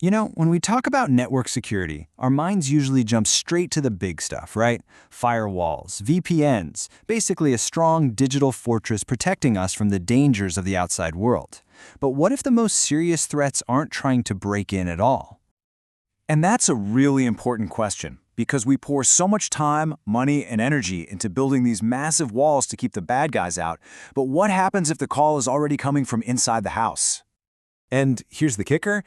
You know, when we talk about network security, our minds usually jump straight to the big stuff, right? Firewalls, VPNs, basically a strong digital fortress protecting us from the dangers of the outside world. But what if the most serious threats aren't trying to break in at all? And that's a really important question, because we pour so much time, money, and energy into building these massive walls to keep the bad guys out. But what happens if the call is already coming from inside the house? And here's the kicker.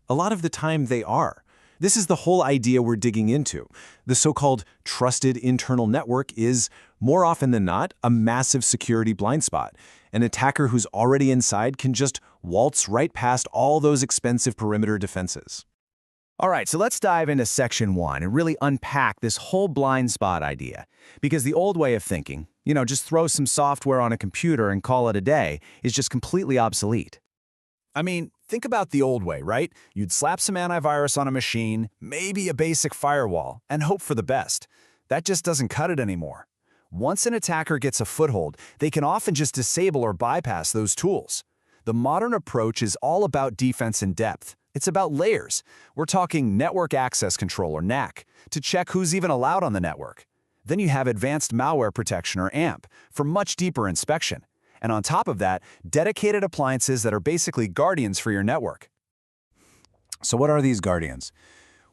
A lot of the time they are. This is the whole idea we're digging into. The so-called trusted internal network is, more often than not, a massive security blind spot. An attacker who's already inside can just waltz right past all those expensive perimeter defenses. All right, so let's dive into section 1 and really unpack this whole blind spot idea. Because the old way of thinking, just throw some software on a computer and call it a day, is just completely obsolete. I mean, think about the old way, right? You'd slap some antivirus on a machine, maybe a basic firewall, and hope for the best. That just doesn't cut it anymore. Once an attacker gets a foothold, they can often just disable or bypass those tools. The modern approach is all about defense in depth. It's about layers. We're talking network access control, or NAC, to check who's even allowed on the network. Then you have advanced malware protection, or AMP, for much deeper inspection. And on top of that, dedicated appliances that are basically guardians for your network. So what are these guardians?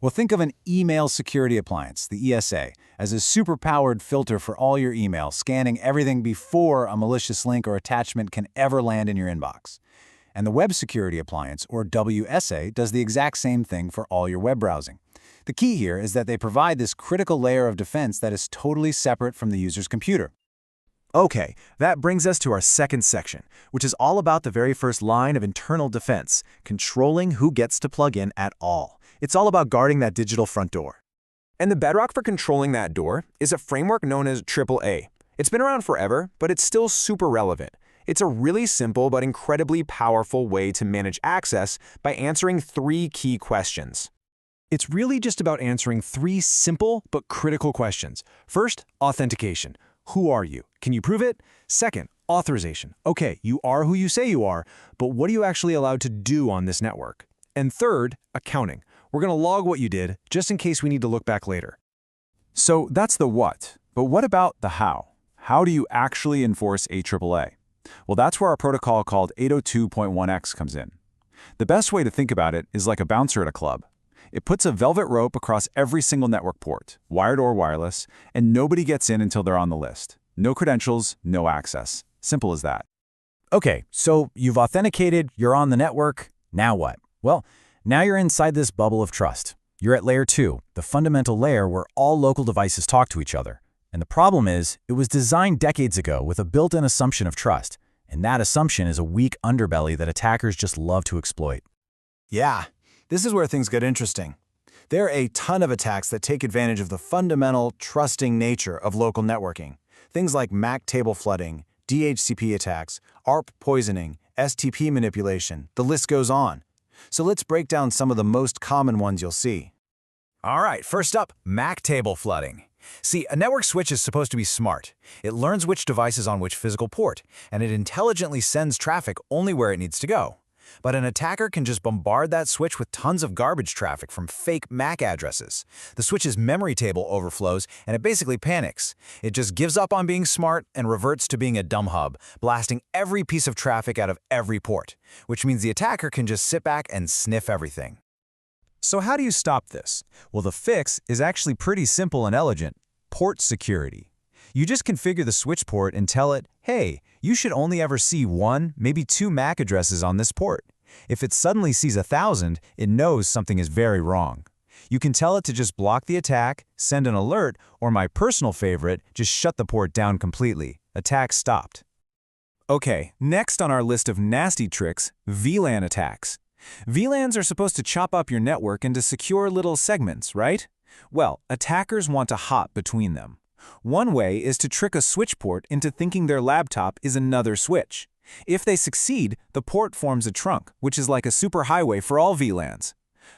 Well, think of an email security appliance, the ESA, as a super-powered filter for all your email, scanning everything before a malicious link or attachment can ever land in your inbox. And the web security appliance, or WSA, does the exact same thing for all your web browsing. The key here is that they provide this critical layer of defense that is totally separate from the user's computer. Okay, that brings us to our second section, which is all about the very first line of internal defense, controlling who gets to plug in at all. It's all about guarding that digital front door. And the bedrock for controlling that door is a framework known as AAA. It's been around forever, but it's still super relevant. It's a really simple but incredibly powerful way to manage access by answering 3 key questions. It's really just about answering 3 simple but critical questions. First, authentication. Who are you? Can you prove it? Second, authorization. Okay, you are who you say you are, but what are you actually allowed to do on this network? And third, accounting. We're going to log what you did, just in case we need to look back later. So that's the what, but what about the how? How do you actually enforce AAA? Well, that's where our protocol called 802.1x comes in. The best way to think about it is like a bouncer at a club. It puts a velvet rope across every single network port, wired or wireless, and nobody gets in until they're on the list. No credentials, no access. Simple as that. Okay, so you've authenticated, you're on the network, now what? Well, now you're inside this bubble of trust. You're at layer 2, the fundamental layer where all local devices talk to each other. And the problem is, it was designed decades ago with a built-in assumption of trust, and that assumption is a weak underbelly that attackers just love to exploit. Yeah. This is where things get interesting. There are a ton of attacks that take advantage of the fundamental, trusting nature of local networking. Things like MAC table flooding, DHCP attacks, ARP poisoning, STP manipulation, the list goes on. So let's break down some of the most common ones you'll see. All right, first up, MAC table flooding. See, a network switch is supposed to be smart. It learns which device is on which physical port, and it intelligently sends traffic only where it needs to go. But an attacker can just bombard that switch with tons of garbage traffic from fake MAC addresses. The switch's memory table overflows, and it basically panics. It just gives up on being smart and reverts to being a dumb hub, blasting every piece of traffic out of every port, which means the attacker can just sit back and sniff everything. So how do you stop this? Well, the fix is actually pretty simple and elegant. Port security. You just configure the switch port and tell it, hey, you should only ever see 1, maybe 2 MAC addresses on this port. If it suddenly sees 1,000, it knows something is very wrong. You can tell it to just block the attack, send an alert, or my personal favorite, just shut the port down completely. Attack stopped. Okay, next on our list of nasty tricks, VLAN attacks. VLANs are supposed to chop up your network into secure little segments, right? Well, attackers want to hop between them. One way is to trick a switch port into thinking their laptop is another switch. If they succeed, the port forms a trunk, which is like a superhighway for all VLANs.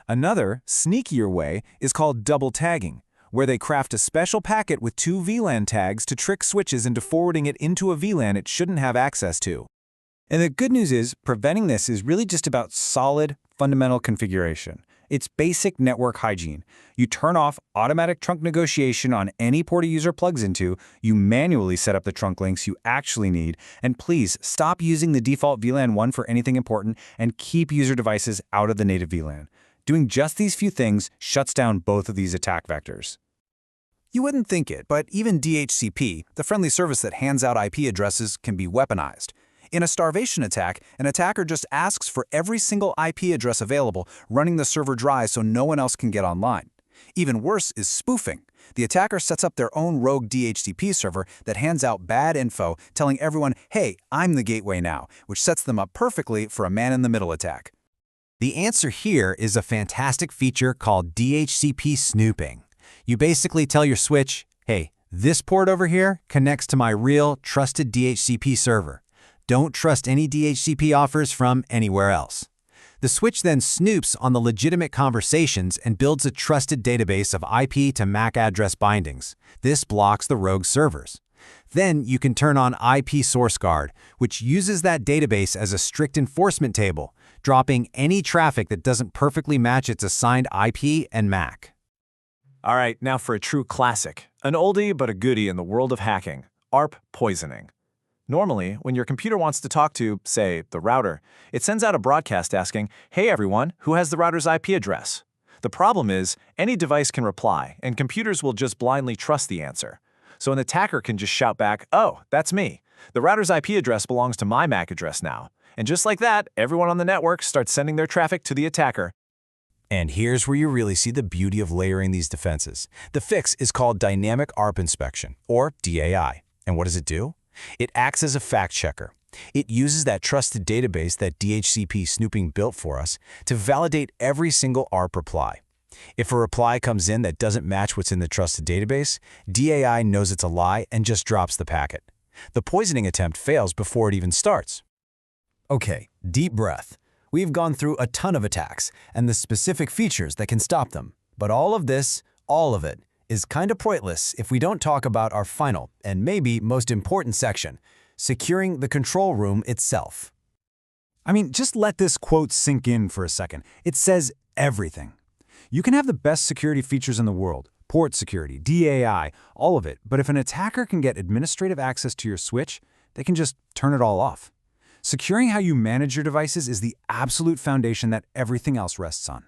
Another, sneakier way is called double tagging, where they craft a special packet with 2 VLAN tags to trick switches into forwarding it into a VLAN it shouldn't have access to. And the good news is, preventing this is really just about solid, fundamental configuration. It's basic network hygiene. You turn off automatic trunk negotiation on any port a user plugs into, you manually set up the trunk links you actually need, and please stop using the default VLAN 1 for anything important and keep user devices out of the native VLAN. Doing just these few things shuts down both of these attack vectors. You wouldn't think it, but even DHCP, the friendly service that hands out IP addresses, can be weaponized. In a starvation attack, an attacker just asks for every single IP address available, running the server dry so no one else can get online. Even worse is spoofing. The attacker sets up their own rogue DHCP server that hands out bad info, telling everyone, hey, I'm the gateway now, which sets them up perfectly for a man-in-the-middle attack. The answer here is a fantastic feature called DHCP snooping. You basically tell your switch, hey, this port over here connects to my real, trusted DHCP server. Don't trust any DHCP offers from anywhere else. The switch then snoops on the legitimate conversations and builds a trusted database of IP to MAC address bindings. This blocks the rogue servers. Then you can turn on IP Source Guard, which uses that database as a strict enforcement table, dropping any traffic that doesn't perfectly match its assigned IP and MAC. All right, now for a true classic, an oldie but a goodie in the world of hacking, ARP poisoning. Normally, when your computer wants to talk to, say, the router, it sends out a broadcast asking, hey everyone, who has the router's IP address? The problem is, any device can reply, and computers will just blindly trust the answer. So an attacker can just shout back, oh, that's me. The router's IP address belongs to my MAC address now. And just like that, everyone on the network starts sending their traffic to the attacker. And here's where you really see the beauty of layering these defenses. The fix is called Dynamic ARP Inspection, or DAI. And what does it do? It acts as a fact checker. It uses that trusted database that DHCP snooping built for us to validate every single ARP reply. If a reply comes in that doesn't match what's in the trusted database, DAI knows it's a lie and just drops the packet. The poisoning attempt fails before it even starts. Okay, deep breath. We've gone through a ton of attacks and the specific features that can stop them. But all of this, all of it, is kind of pointless if we don't talk about our final and maybe most important section, securing the control room itself. I mean, just let this quote sink in for a second. It says everything. You can have the best security features in the world, port security, DAI, all of it, but if an attacker can get administrative access to your switch, they can just turn it all off. Securing how you manage your devices is the absolute foundation that everything else rests on.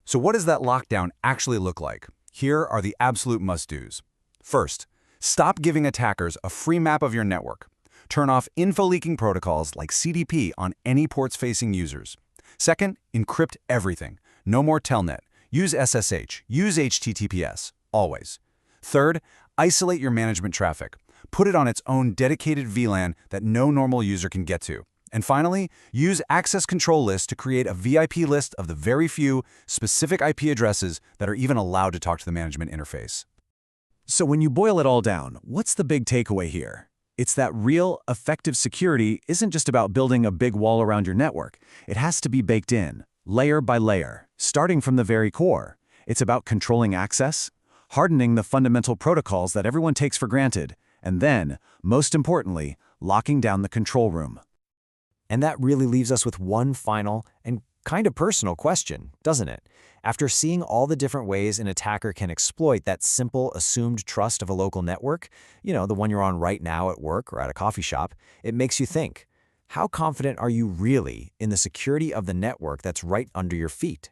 So what does that lockdown actually look like? Here are the absolute must-dos. First, stop giving attackers a free map of your network. Turn off info-leaking protocols like CDP on any ports facing users. Second, encrypt everything. No more telnet. Use SSH. Use HTTPS. Always. Third, isolate your management traffic. Put it on its own dedicated VLAN that no normal user can get to. And finally, use access control lists to create a VIP list of the very few specific IP addresses that are even allowed to talk to the management interface. So when you boil it all down, what's the big takeaway here? It's that real, effective security isn't just about building a big wall around your network. It has to be baked in, layer by layer, starting from the very core. It's about controlling access, hardening the fundamental protocols that everyone takes for granted, and then, most importantly, locking down the control room. And that really leaves us with one final and kind of personal question, doesn't it? After seeing all the different ways an attacker can exploit that simple, assumed trust of a local network, the one you're on right now at work or at a coffee shop, it makes you think, how confident are you really in the security of the network that's right under your feet?